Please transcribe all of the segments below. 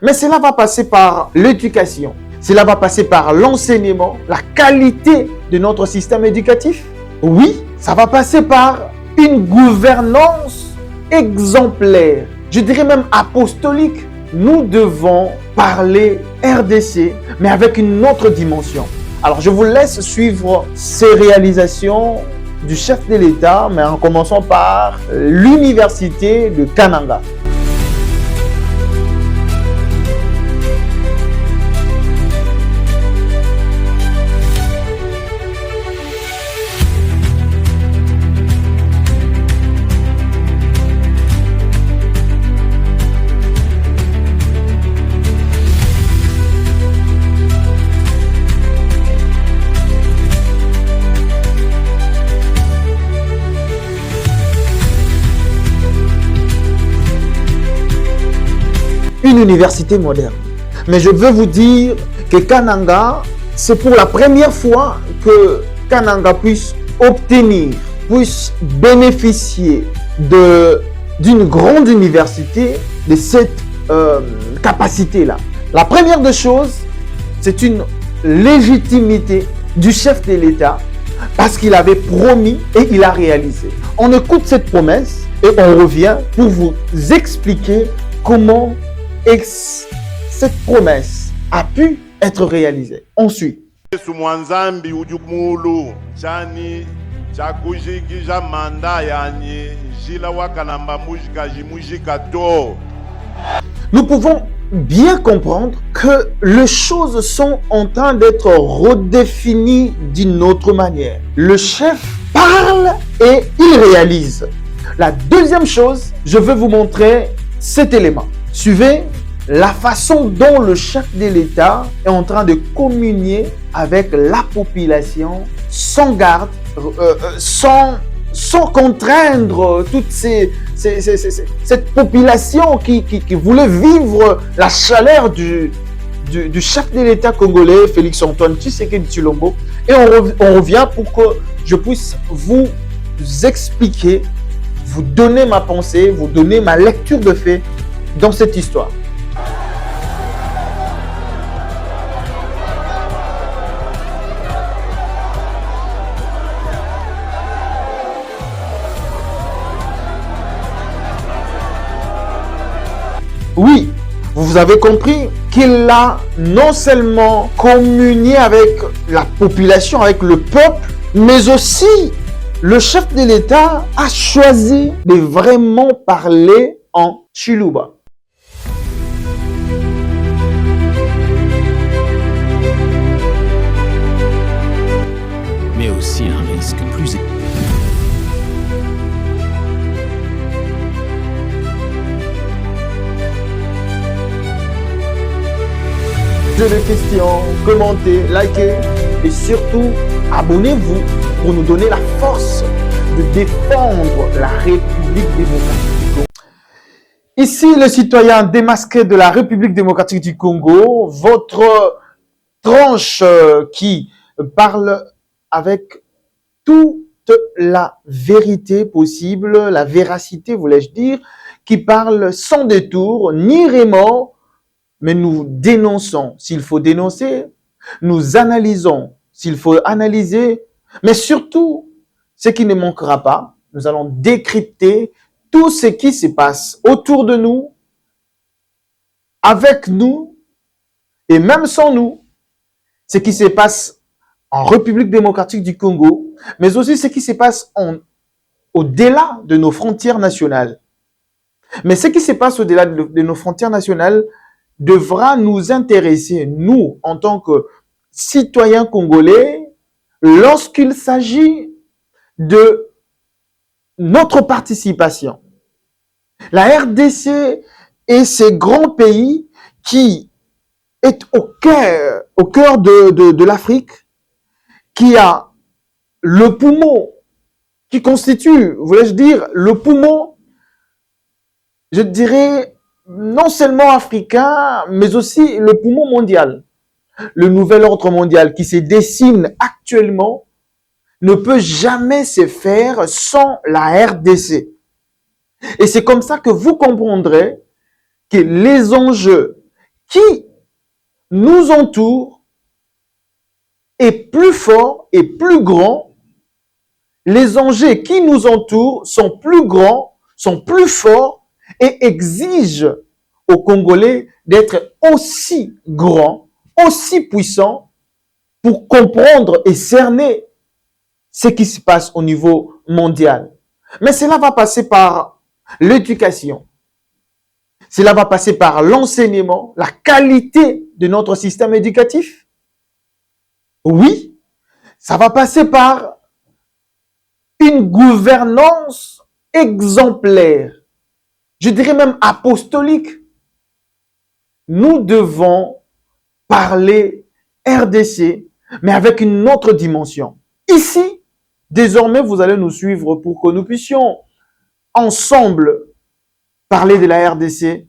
Mais cela va passer par l'éducation. Cela va passer par l'enseignement, la qualité de notre système éducatif. Oui, ça va passer par une gouvernance exemplaire, je dirais même apostolique. Nous devons parler RDC, mais avec une autre dimension. Alors, je vous laisse suivre ces réalisations du chef de l'État, mais en commençant par l'université de Kananga. Une université moderne. Mais je veux vous dire que Kananga, c'est pour la première fois que Kananga puisse obtenir, puisse bénéficier d'une grande université, de cette capacité-là. La première des choses, c'est une légitimité du chef de l'État parce qu'il avait promis et il a réalisé. On écoute cette promesse et on revient pour vous expliquer comment cette promesse a pu être réalisée. On suit. Nous pouvons bien comprendre que les choses sont en train d'être redéfinies d'une autre manière. Le chef parle et il réalise. La deuxième chose, je veux vous montrer cet élément. Suivez la façon dont le chef de l'État est en train de communier avec la population sans garde, sans contraindre toute cette population qui voulait vivre la chaleur du chef de l'État congolais, Félix Antoine Tshisekedi Tshilombo. Et on revient pour que je puisse vous expliquer, vous donner ma pensée, vous donner ma lecture de fait dans cette histoire. Oui, vous avez compris qu'il a non seulement communié avec la population, avec le peuple, mais aussi le chef de l'État a choisi de vraiment parler en Chiluba. Mais aussi un risque plus élevé. Posez des questions, commentez, likez et surtout abonnez-vous pour nous donner la force de défendre la République démocratique du Congo. Ici, le citoyen démasqué de la République démocratique du Congo, votre tranche qui parle avec toute la vérité possible, la véracité, voulais-je dire, qui parle sans détour, ni remords, mais nous dénonçons s'il faut dénoncer, nous analysons s'il faut analyser, mais surtout, ce qui ne manquera pas, nous allons décrypter tout ce qui se passe autour de nous, avec nous, et même sans nous, ce qui se passe en République démocratique du Congo, mais aussi ce qui se passe au-delà de nos frontières nationales. Mais ce qui se passe au-delà de nos frontières nationales devra nous intéresser, nous, en tant que citoyens congolais, lorsqu'il s'agit de notre participation. La RDC est ce grand pays qui est au cœur de l'Afrique, qui a le poumon, qui constitue, voulais-je dire, le poumon, je dirais, non seulement africain, mais aussi le poumon mondial. Le nouvel ordre mondial qui se dessine actuellement ne peut jamais se faire sans la RDC. Et c'est comme ça que vous comprendrez que les enjeux qui nous entoure est plus fort et plus grand. Les enjeux qui nous entourent sont plus grands, sont plus forts et exigent aux Congolais d'être aussi grands, aussi puissants pour comprendre et cerner ce qui se passe au niveau mondial. Mais cela va passer par l'éducation. Cela va passer par l'enseignement, la qualité de notre système éducatif. Oui, ça va passer par une gouvernance exemplaire, je dirais même apostolique. Nous devons parler RDC, mais avec une autre dimension. Ici, désormais, vous allez nous suivre pour que nous puissions ensemble parler de la RDC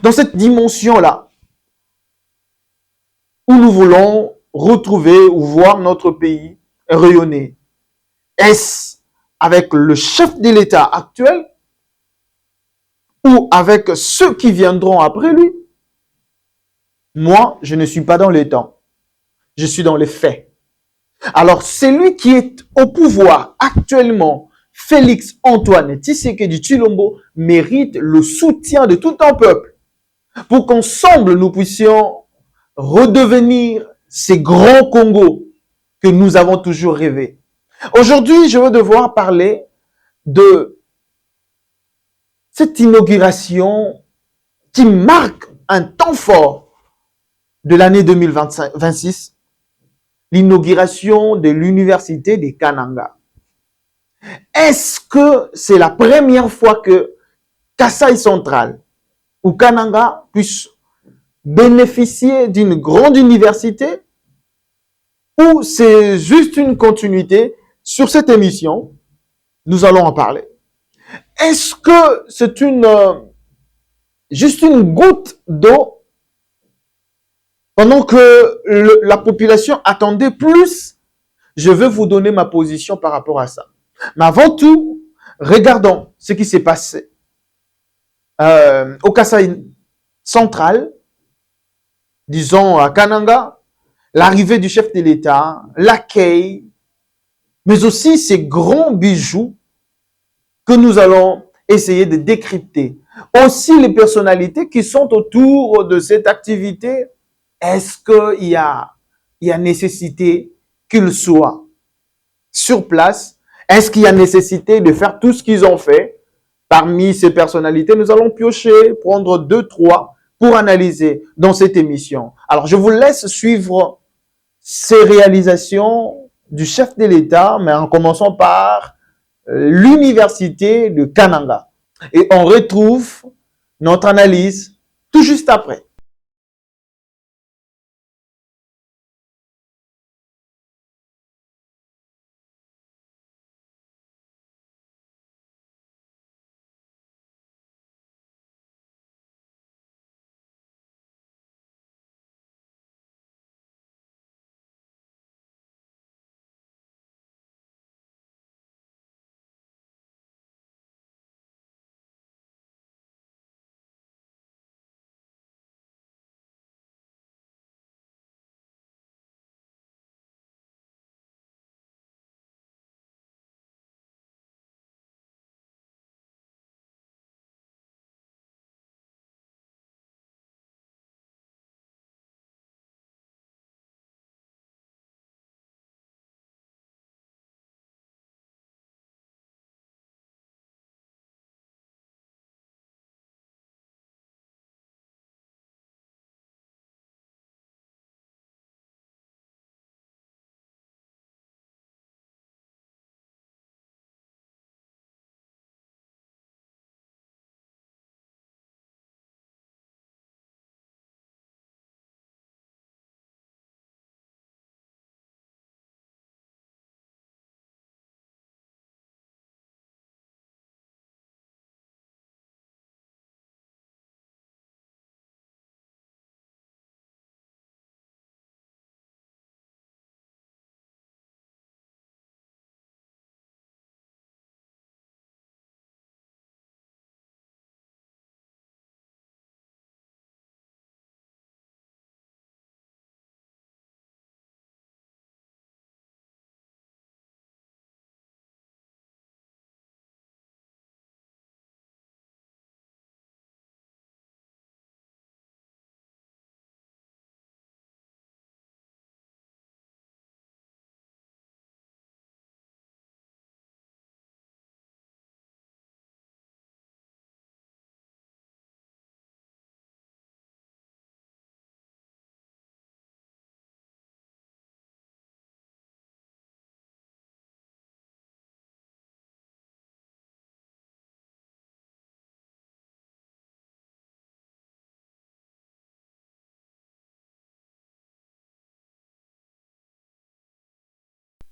dans cette dimension-là, où nous voulons retrouver ou voir notre pays rayonner. Est-ce avec le chef de l'État actuel ou avec ceux qui viendront après lui? Moi, je ne suis pas dans les temps. Je suis dans les faits. Alors, celui qui est au pouvoir actuellement, Félix Antoine Tshisekedi Tshilombo, mérite le soutien de tout un peuple pour qu'ensemble nous puissions redevenir ces grands Congos que nous avons toujours rêvé. Aujourd'hui, je vais devoir parler de cette inauguration qui marque un temps fort de l'année 2026, l'inauguration de l'université de Kananga. Est-ce que c'est la première fois que Kasai Central ou Kananga puisse bénéficier d'une grande université ou c'est juste une continuité? Sur cette émission, nous allons en parler. Est-ce que c'est juste une goutte d'eau pendant que la population attendait plus? Je vais vous donner ma position par rapport à ça. Mais avant tout, regardons ce qui s'est passé au Kasai central, disons à Kananga, l'arrivée du chef de l'État, l'accueil, mais aussi ces grands bijoux que nous allons essayer de décrypter. Aussi les personnalités qui sont autour de cette activité. Est-ce qu'il y a nécessité qu'ils soient sur place? Est-ce qu'il y a nécessité de faire tout ce qu'ils ont fait? Parmi ces personnalités, nous allons piocher, prendre 2, 3 pour analyser dans cette émission. Alors, je vous laisse suivre ces réalisations du chef de l'État, mais en commençant par l'université de Kananga. Et on retrouve notre analyse tout juste après.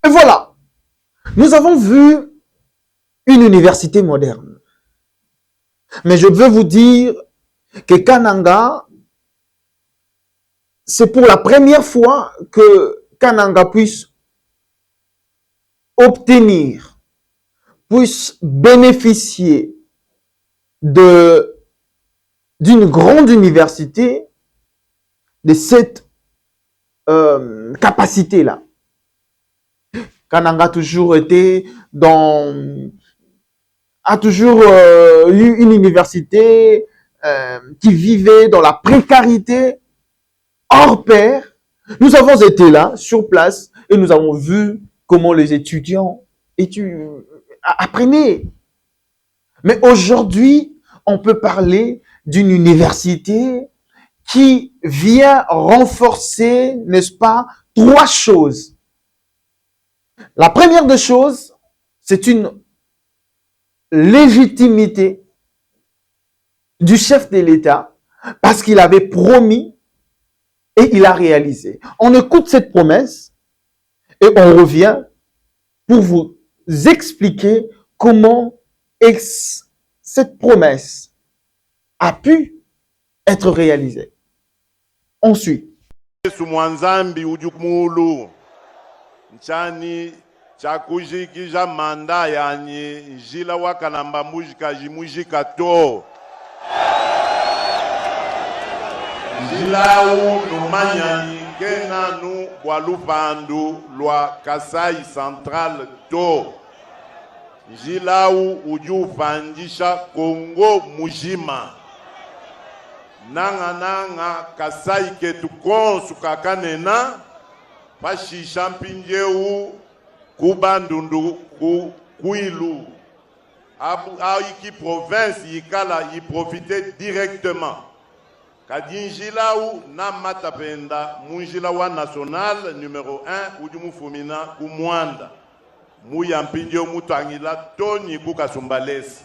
Et voilà, nous avons vu une université moderne. Mais je veux vous dire que Kananga, c'est pour la première fois que Kananga puisse obtenir, puisse bénéficier d'une grande université, de cette capacité-là. Kananga a toujours été a toujours eu une université qui vivait dans la précarité hors pair. Nous avons été là, sur place, et nous avons vu comment les étudiants apprenaient. Mais aujourd'hui, on peut parler d'une université qui vient renforcer, n'est-ce pas, 3 choses. La première des choses, c'est une légitimité du chef de l'État parce qu'il avait promis et il a réalisé. On écoute cette promesse et on revient pour vous expliquer comment cette promesse a pu être réalisée. Ensuite, chakujikija manda yani njila wakalamba mujika jimujika to njila numanyani kena nu bwalupandu lwa Kasai Central to njila ujufandisha Kongo mujima nanga Kasai ketu konsu kakanena pashisha mpinjeu kubandundu kuilu iki province yikala y profiter directement kadinjila na matapenda munjila wa national numéro 1 ujumufumina kumwanda muyampinjo mutangila toni kukasumbalesi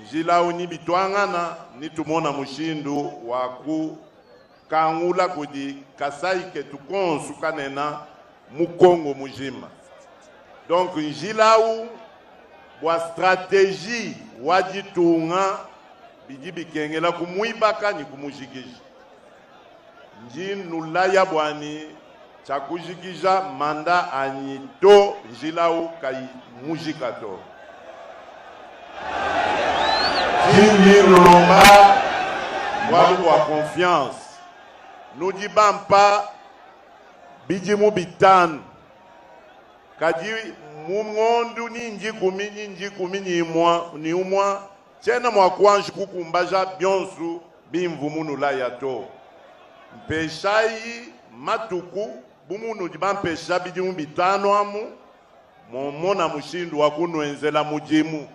njila ni bitwangana nitumona mushindu wa ku kangula kudi Kasai ketu konsu kanena mukongo mujima. Donc njila wa stratégie wajitunga bidi bikengela kumuibaka ni kumujikisha njinula ya bwani chakujikisha manda anito njila kai mujikato Lomba wa confiance nous disons pas bijimu bitanu kadi mumondu ninji kumi ni umwa tena mwakwanji kukumbaja byonsu bimvumunu la yato mpeshai matuku bumunu dibampesha bijimu bitanu amu momona mushindu wakunwenzela mujimu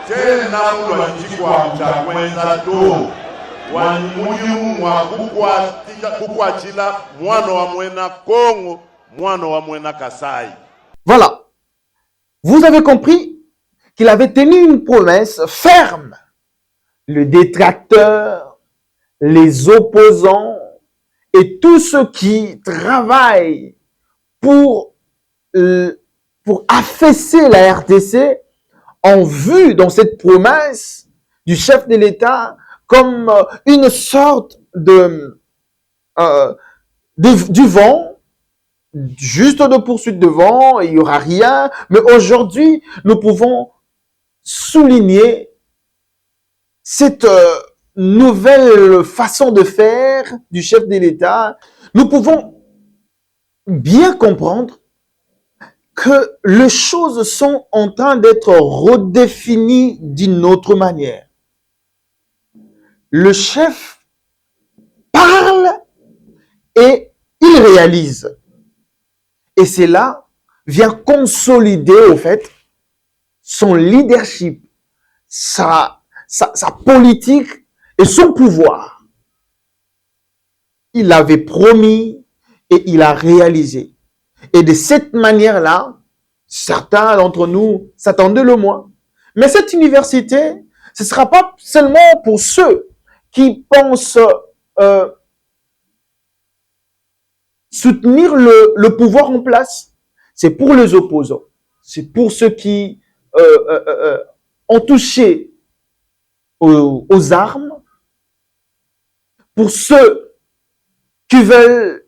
tena mulwa njikwa mchakwenza to wanimujimu kukwachila mwana wa mwena Kongo mwana wa mwena Kasai. Voilà. Vous avez compris qu'il avait tenu une promesse ferme. Le détracteur, les opposants et tous ceux qui travaillent pour affaisser la RDC ont vu dans cette promesse du chef de l'État comme une sorte du vent, juste de poursuite de vent, il n'y aura rien. Mais aujourd'hui, nous pouvons souligner cette nouvelle façon de faire du chef de l'État. Nous pouvons bien comprendre que les choses sont en train d'être redéfinies d'une autre manière. Le chef parle et il réalise. Et cela vient consolider, au fait, son leadership, sa politique et son pouvoir. Il avait promis et il a réalisé. Et de cette manière-là, certains d'entre nous s'attendaient le moins. Mais cette université, ce ne sera pas seulement pour ceux qui pensent soutenir le pouvoir en place. c'est pour les opposants, c'est pour ceux qui ont touché aux armes, pour ceux qui veulent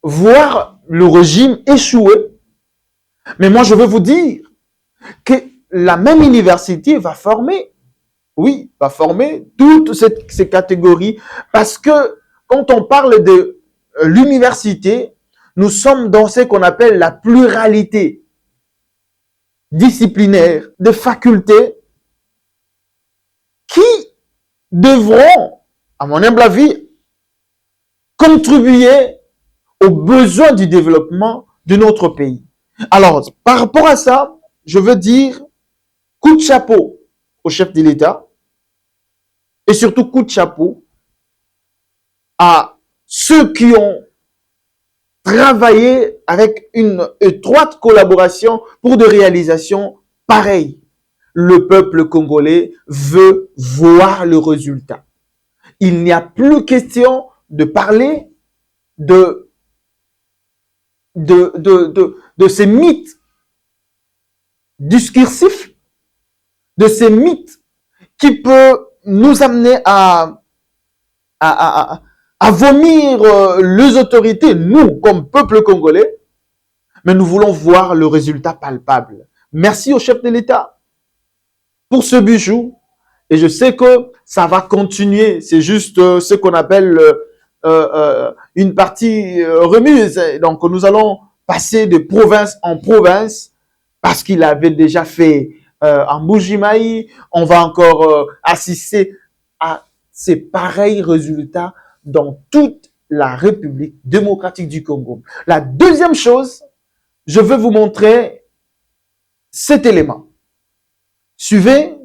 voir le régime échouer. Mais moi, je veux vous dire que la même université va former, oui, va former toutes ces catégories, parce que quand on parle de l'université, nous sommes dans ce qu'on appelle la pluralité disciplinaire de facultés qui devront, à mon humble avis, contribuer aux besoins du développement de notre pays. Alors, par rapport à ça, je veux dire coup de chapeau au chef de l'État et surtout coup de chapeau à ceux qui ont travaillé avec une étroite collaboration pour des réalisations pareilles. Le peuple congolais veut voir le résultat. Il n'y a plus question de parler de ces mythes discursifs, de ces mythes qui peuvent nous amener à vomir les autorités, nous, comme peuple congolais, mais nous voulons voir le résultat palpable. Merci au chef de l'État pour ce bijou, et je sais que ça va continuer. C'est juste ce qu'on appelle une partie remise. Donc, nous allons passer de province en province parce qu'il avait déjà fait en Mbuji-Mayi. On va encore assister à ces pareils résultats dans toute la République démocratique du Congo. La deuxième chose, je veux vous montrer cet élément. Suivez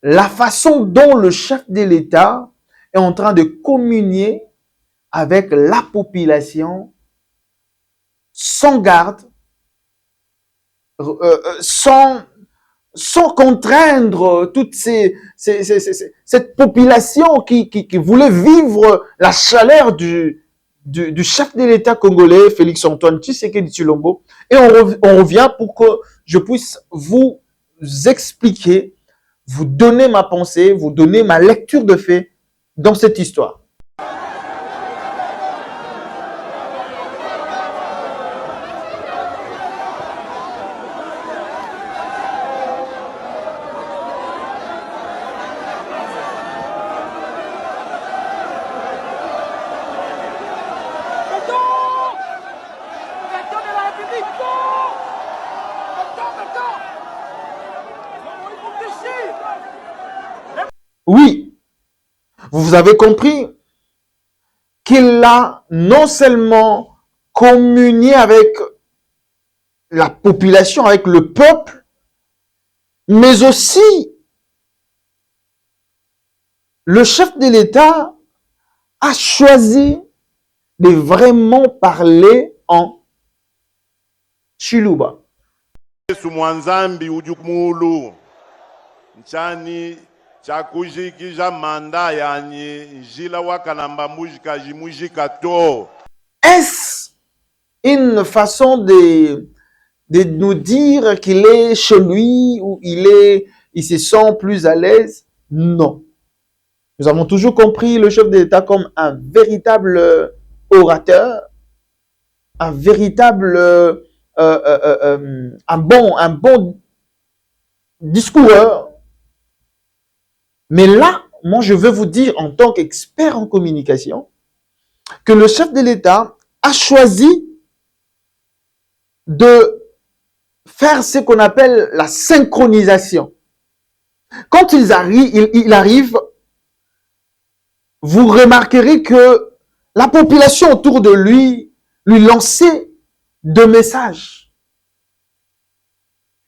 la façon dont le chef de l'État est en train de communier avec la population sans garde, sans contraindre toute cette population qui voulait vivre la chaleur du chef de l'État congolais, Félix-Antoine Tshisekedi Tshilombo. Et on revient pour que je puisse vous expliquer, vous donner ma pensée, vous donner ma lecture de fait dans cette histoire. Oui, vous avez compris qu'il a non seulement communié avec la population, avec le peuple, mais aussi le chef de l'État a choisi de vraiment parler en Chiluba. Est-ce une façon de nous dire qu'il est chez lui ou il se sent plus à l'aise? Non. Nous avons toujours compris le chef de l'État comme un véritable orateur, un véritable, un bon discoureur. Mais là, moi, je veux vous dire, en tant qu'expert en communication, que le chef de l'État a choisi de faire ce qu'on appelle la synchronisation. Quand il arrive, vous remarquerez que la population autour de lui lançait des messages.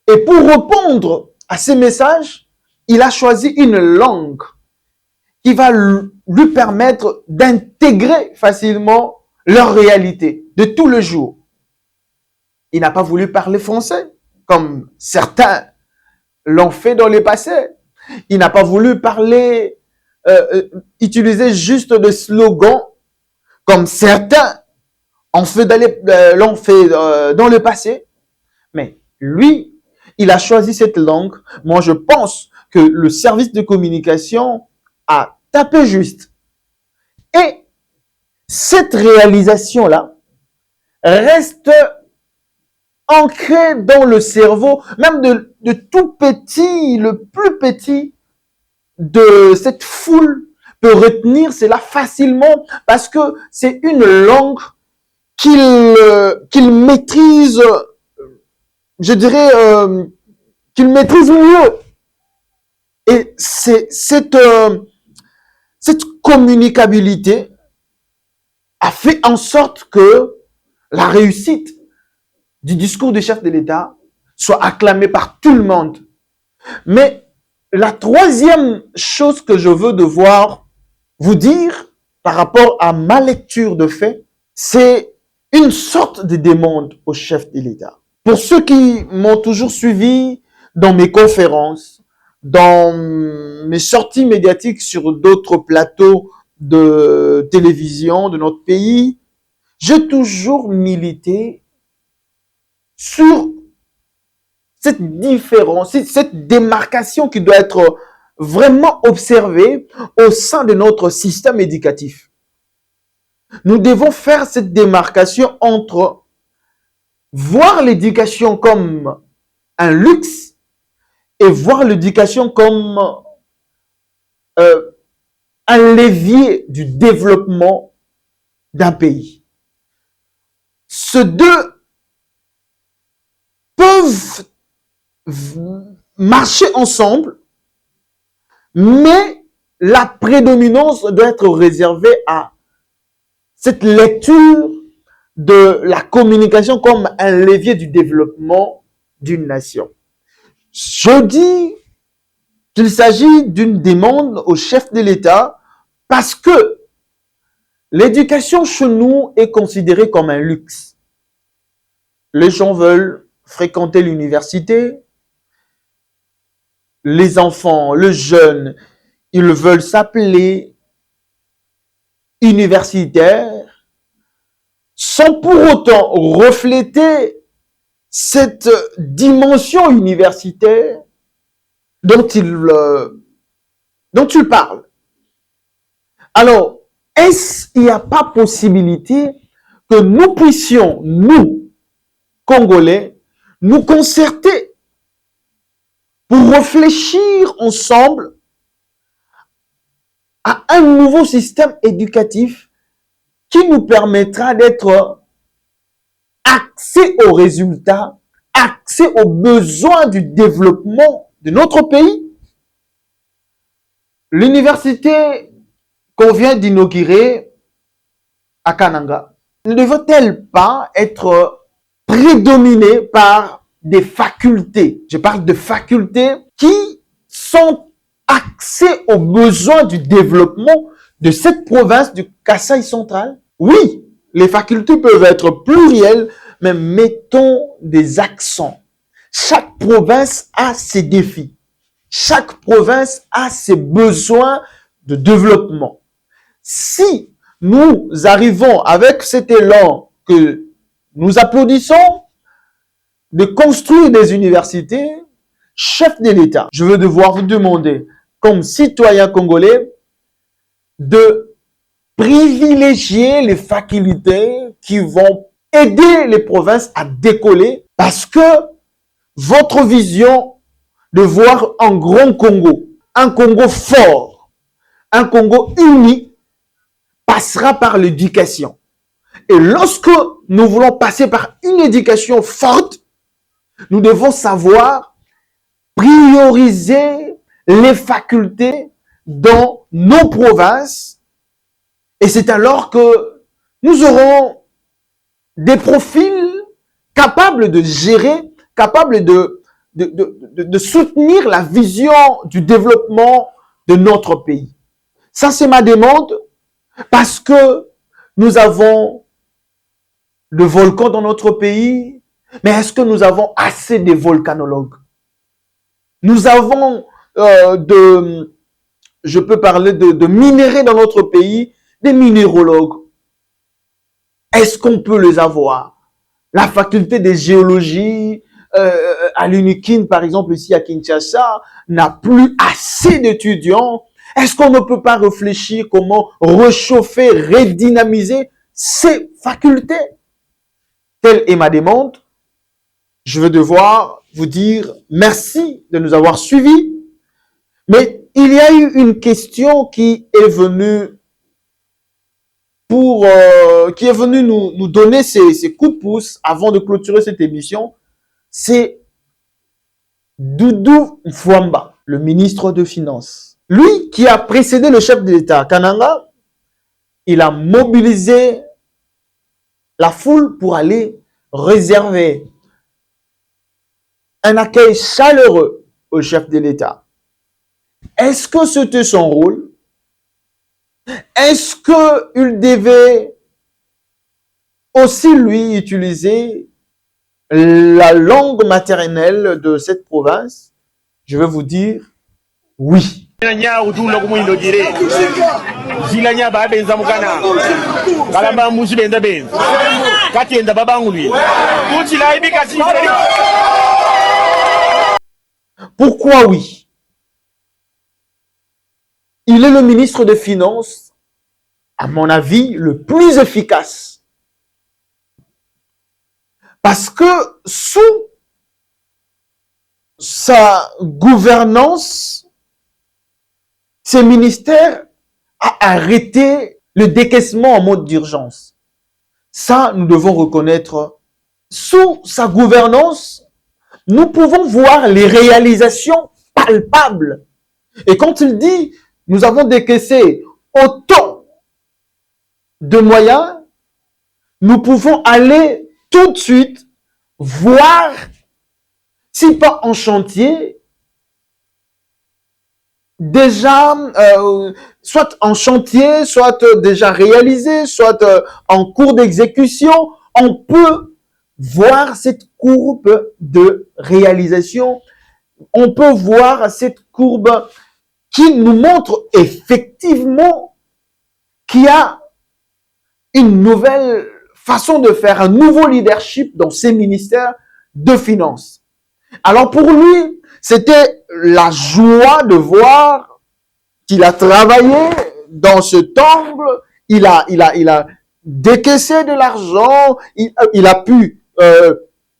Et pour répondre à ces messages, il a choisi une langue qui va lui permettre d'intégrer facilement leur réalité de tous les jours. Il n'a pas voulu parler français, comme certains l'ont fait dans le passé. Il n'a pas voulu parler, utiliser juste des slogans, comme certains l'ont fait dans le passé. Mais lui, il a choisi cette langue. Moi, je pense que le service de communication a tapé juste. Et cette réalisation-là reste ancrée dans le cerveau, même de tout petit, le plus petit de cette foule peut retenir cela facilement parce que c'est une langue qu'il maîtrise, je dirais, qu'il maîtrise mieux. Et c'est cette communicabilité a fait en sorte que la réussite du discours du chef de l'État soit acclamée par tout le monde. Mais la troisième chose que je veux devoir vous dire par rapport à ma lecture de fait, c'est une sorte de demande au chef de l'État. Pour ceux qui m'ont toujours suivi dans mes conférences, dans mes sorties médiatiques sur d'autres plateaux de télévision de notre pays, j'ai toujours milité sur cette différence, cette démarcation qui doit être vraiment observée au sein de notre système éducatif. Nous devons faire cette démarcation entre voir l'éducation comme un luxe et voir l'éducation comme un levier du développement d'un pays. Ces deux peuvent marcher ensemble, mais la prédominance doit être réservée à cette lecture de la communication comme un levier du développement d'une nation. Je dis qu'il s'agit d'une demande au chef de l'État parce que l'éducation chez nous est considérée comme un luxe. Les gens veulent fréquenter l'université, les enfants, les jeunes, ils veulent s'appeler universitaires sans pour autant refléter cette dimension universitaire dont il parle. Alors, il n'y a pas possibilité que nous puissions, nous, Congolais, nous concerter pour réfléchir ensemble à un nouveau système éducatif qui nous permettra d'être axés aux résultats, axés aux besoins du développement de notre pays. L'université qu'on vient d'inaugurer à Kananga ne devrait-elle pas être prédominée par des facultés? Je parle de facultés qui sont axées aux besoins du développement de cette province du Kasaï central. Oui, les facultés peuvent être plurielles, mais mettons des accents. Chaque province a ses défis. Chaque province a ses besoins de développement. Si nous arrivons avec cet élan que nous applaudissons de construire des universités, chef de l'État, je veux devoir vous demander, comme citoyen congolais, de privilégier les facultés qui vont aider les provinces à décoller parce que votre vision de voir un grand Congo, un Congo fort, un Congo uni, passera par l'éducation. Et lorsque nous voulons passer par une éducation forte, nous devons savoir prioriser les facultés dans nos provinces. Et c'est alors que nous aurons des profils capables de gérer, capables de soutenir la vision du développement de notre pays. Ça, c'est ma demande parce que nous avons de volcans dans notre pays, mais est-ce que nous avons assez de volcanologues? Nous avons je peux parler de minéraux dans notre pays, des minéralogues. Est-ce qu'on peut les avoir? La faculté de géologie à l'UNIKIN, par exemple, ici à Kinshasa, n'a plus assez d'étudiants. Est-ce qu'on ne peut pas réfléchir comment réchauffer, redynamiser ces facultés? Telle est ma demande. Je vais devoir vous dire merci de nous avoir suivis. Mais il y a eu une question qui est venue nous donner ces coups de pouce avant de clôturer cette émission. C'est Doudou Mfwamba, le ministre de Finances. Lui qui a précédé le chef de l'État, Kananga, il a mobilisé la foule pour aller réserver un accueil chaleureux au chef de l'État. Est-ce que c'était son rôle? Est-ce qu'il devait aussi, lui, utiliser la langue maternelle de cette province? Je vais vous dire oui. Pourquoi oui? Il est le ministre des Finances, à mon avis, le plus efficace. Parce que sous sa gouvernance, ce ministère a arrêté le décaissement en mode d'urgence. Ça, nous devons reconnaître. Sous sa gouvernance, nous pouvons voir les réalisations palpables. Et quand il dit, nous avons décaissé autant de moyens, nous pouvons aller tout de suite voir, si pas en chantier, déjà, soit en chantier, soit déjà réalisé, soit en cours d'exécution, on peut voir cette courbe de réalisation. On peut voir cette courbe qui nous montre effectivement qu'il y a une nouvelle façon de faire, un nouveau leadership dans ces ministères de finances. Alors pour lui, c'était la joie de voir qu'il a travaillé dans cet angle, il a décaissé de l'argent, il a pu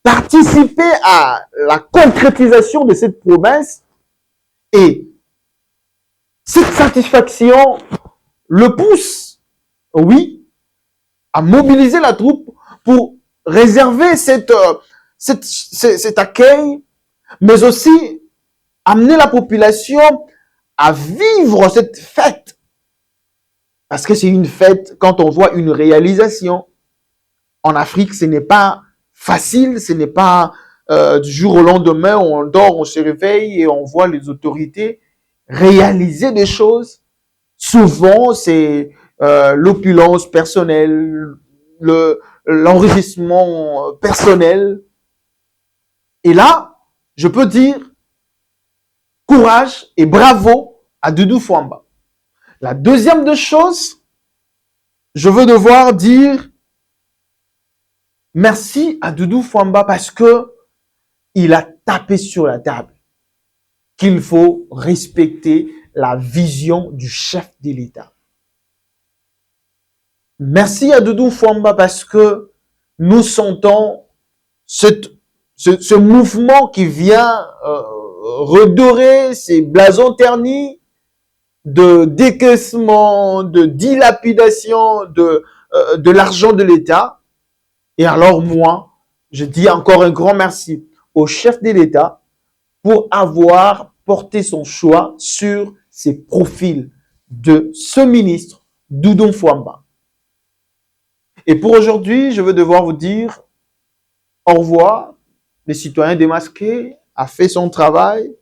participer à la concrétisation de cette promesse, et cette satisfaction le pousse, oui, à mobiliser la troupe pour réserver cet accueil, mais aussi amener la population à vivre cette fête. Parce que c'est une fête quand on voit une réalisation. En Afrique, ce n'est pas facile, ce n'est pas du jour au lendemain, on dort, on se réveille et on voit les autorités réaliser des choses. Souvent, c'est l'opulence personnelle, l'enrichissement personnel. Et là, je peux dire courage et bravo à Doudou Mfwamba. La deuxième des choses, je veux devoir dire merci à Doudou Mfwamba parce que il a tapé sur la table qu'il faut respecter la vision du chef de l'État. Merci à Doudou Mfwamba parce que nous sentons ce mouvement qui vient redorer ces blasons ternis de décaissement, de dilapidation de l'argent de l'État. Et alors moi, je dis encore un grand merci au chef de l'État pour avoir porté son choix sur ces profils de ce ministre, Doudou Mfwamba. Et pour aujourd'hui, je vais devoir vous dire au revoir. Les citoyens démasqués a fait son travail.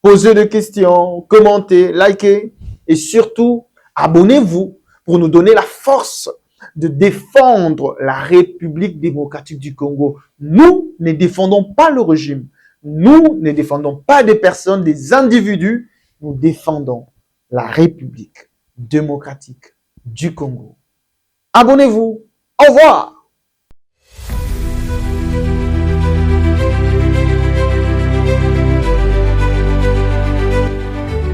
Posez des questions, commentez, likez et surtout, abonnez-vous pour nous donner la force de défendre la République démocratique du Congo. Nous ne défendons pas le régime. Nous ne défendons pas des personnes, des individus. Nous défendons la République démocratique du Congo. Abonnez-vous, Au revoir.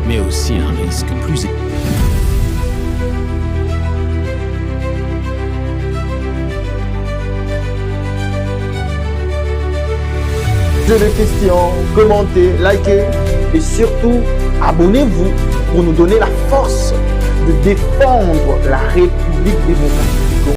Mais aussi un risque plus élevé. Posez des questions, commentez, likez et surtout abonnez-vous pour nous donner la force de défendre la République démocratique.